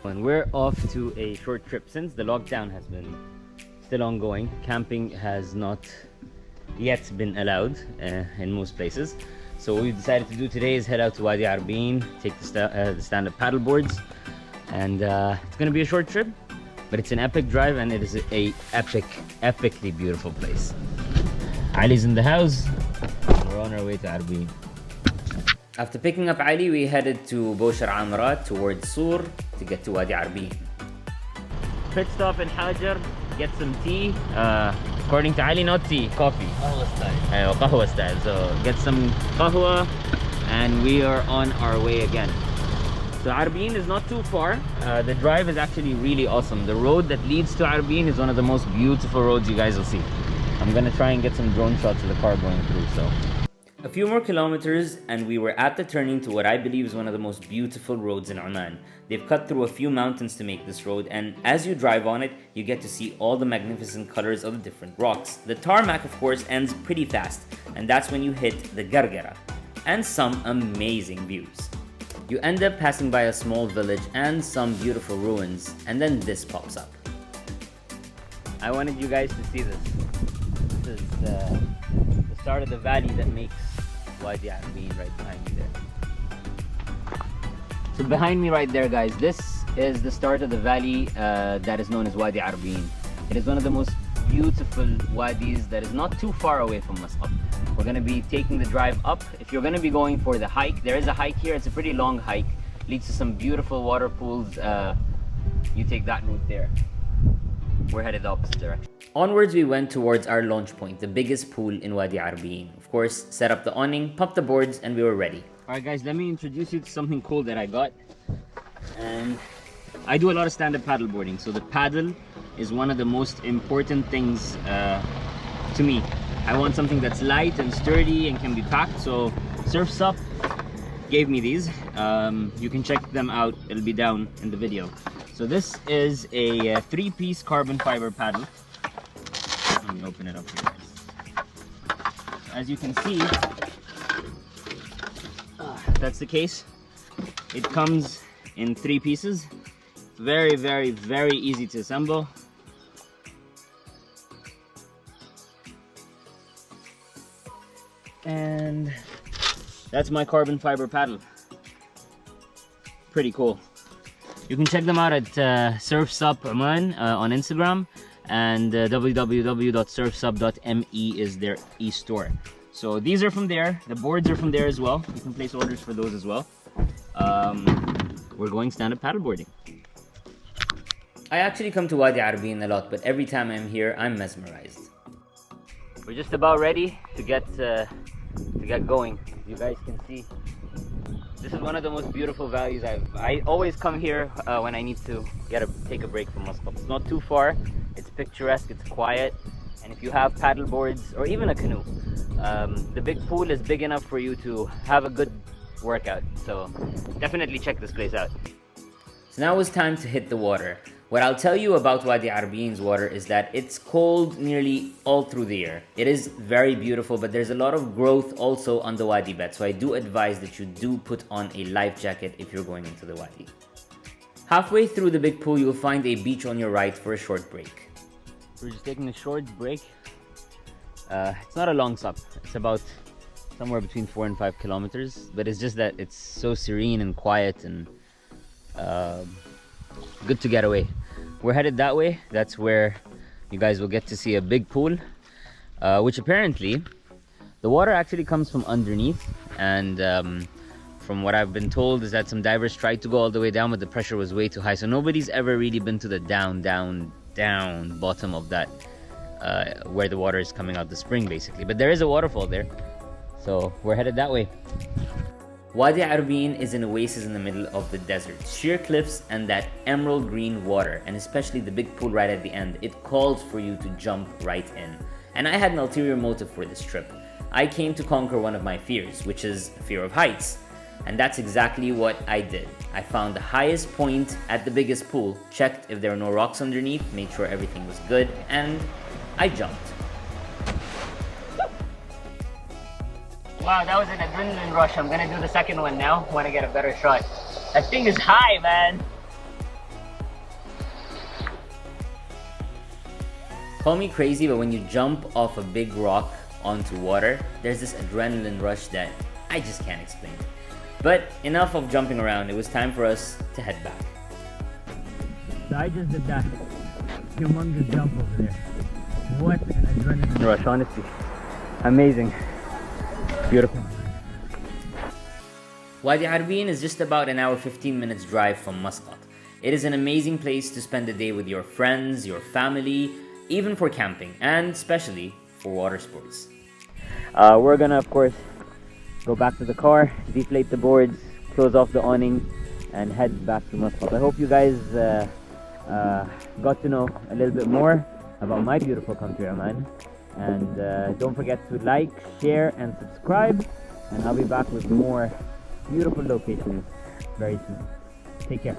And we're off to a short trip. Since the lockdown has been still ongoing, camping has not yet been allowed in most places. So what we decided to do today is head out to Wadi Arbeyeen, take the stand-up paddle boards, and it's gonna be a short trip, but it's an epic drive and it is a epically beautiful place. Ali's in the house. We're on our way to Arbeyeen. After picking up Ali, we headed to Bosher Amrat towards Sur to get to Wadi Arbeyeen. Pit stop in Hajar, get some tea. According to Ali, not tea, coffee. Qahwa style. So get some qahwa and we are on our way again. So Arbeyeen is not too far. The drive is actually really awesome. The road that leads to Arbeyeen is one of the most beautiful roads you guys will see. I'm gonna try and get some drone shots of the car going through. So a few more kilometers and we were at the turning to what I believe is one of the most beautiful roads in Oman. They've cut through a few mountains to make this road, and as you drive on it, you get to see all the magnificent colors of the different rocks. The tarmac, of course, ends pretty fast, and that's when you hit the gargara, and some amazing views. You end up passing by a small village and some beautiful ruins, and then this pops up. I wanted you guys to see this. This is the start of the valley that makes Wadi Arbeyeen right behind me there. So behind me right there, guys, this is the start of the valley that is known as Wadi Arbeyeen. It is one of the most beautiful wadis that is not too far away from Muscat. We're going to be taking the drive up. If you're going to be going for the hike, there is a hike here. It's a pretty long hike. Leads to some beautiful water pools. You take that route there. We're headed the opposite direction. Onwards, we went towards our launch point, the biggest pool in Wadi Arbeyeen. Of course, set up the awning, pumped the boards, and we were ready. Alright guys, let me introduce you to something cool that I got. And I do a lot of stand-up paddle boarding, so the paddle is one of the most important things to me. I want something that's light and sturdy and can be packed, so Surf's Up gave me these. You can check them out, it'll be down in the video. So this is a 3-piece carbon fiber paddle. Let me open it up for you guys. As you can see, that's the case. It comes in 3 pieces. Very, very, very easy to assemble. And that's my carbon fiber paddle. Pretty cool. You can check them out at Surf's Up Oman on Instagram, and www.surfsup.me is their e-store. So these are from there. The boards are from there as well. You can place orders for those as well. We're going stand-up paddleboarding. I actually come to Wadi Arbeyeen a lot, but every time I'm here, I'm mesmerized. We're just about ready to get going. You guys can see this is one of the most beautiful valleys I always come here when I need to take a break from Muscat. It's not too far. It's picturesque. It's quiet. And if you have paddle boards or even a canoe, the big pool is big enough for you to have a good workout. So definitely check this place out. So now it's time to hit the water. What I'll tell you about Wadi Arbeyeen's water is that it's cold nearly all through the year. It is very beautiful, but there's a lot of growth also on the wadi bed. So I do advise that you do put on a life jacket if you're going into the wadi. Halfway through the big pool, you'll find a beach on your right for a short break. We're just taking a short break. It's not a long stop. It's about somewhere between 4 and 5 kilometers, but it's just that it's so serene and quiet and good to get away. We're headed that way. That's where you guys will get to see a big pool, which apparently the water actually comes from underneath, and from what I've been told is that some divers tried to go all the way down, but the pressure was way too high, so nobody's ever really been to the down bottom of that, where the water is coming out the spring basically. But there is a waterfall there, so we're headed that way. Wadi Arbeyeen is an oasis in the middle of the desert. Sheer cliffs and that emerald green water, and especially the big pool right at the end, it calls for you to jump right in. And I had an ulterior motive for this trip. I came to conquer one of my fears, which is fear of heights. And that's exactly what I did. I found the highest point at the biggest pool, checked if there were no rocks underneath, made sure everything was good, and I jumped. Wow, that was an adrenaline rush. I'm gonna do the second one now. Want to get a better shot. That thing is high, man. Call me crazy, but when you jump off a big rock onto water, there's this adrenaline rush that I just can't explain. But enough of jumping around, it was time for us to head back. So I just did that humongous jump over there. What an adrenaline rush, honestly. Amazing. Beautiful. Wadi Arbeyeen is just about an hour 15 minutes drive from Muscat. It is an amazing place to spend the day with your friends, your family, even for camping, and especially for water sports. We're gonna, of course, go back to the car, deflate the boards, close off the awning, and head back to Muscat. I hope you guys got to know a little bit more about my beautiful country, Oman. And don't forget to like, share, and subscribe. And I'll be back with more beautiful locations very soon. Take care.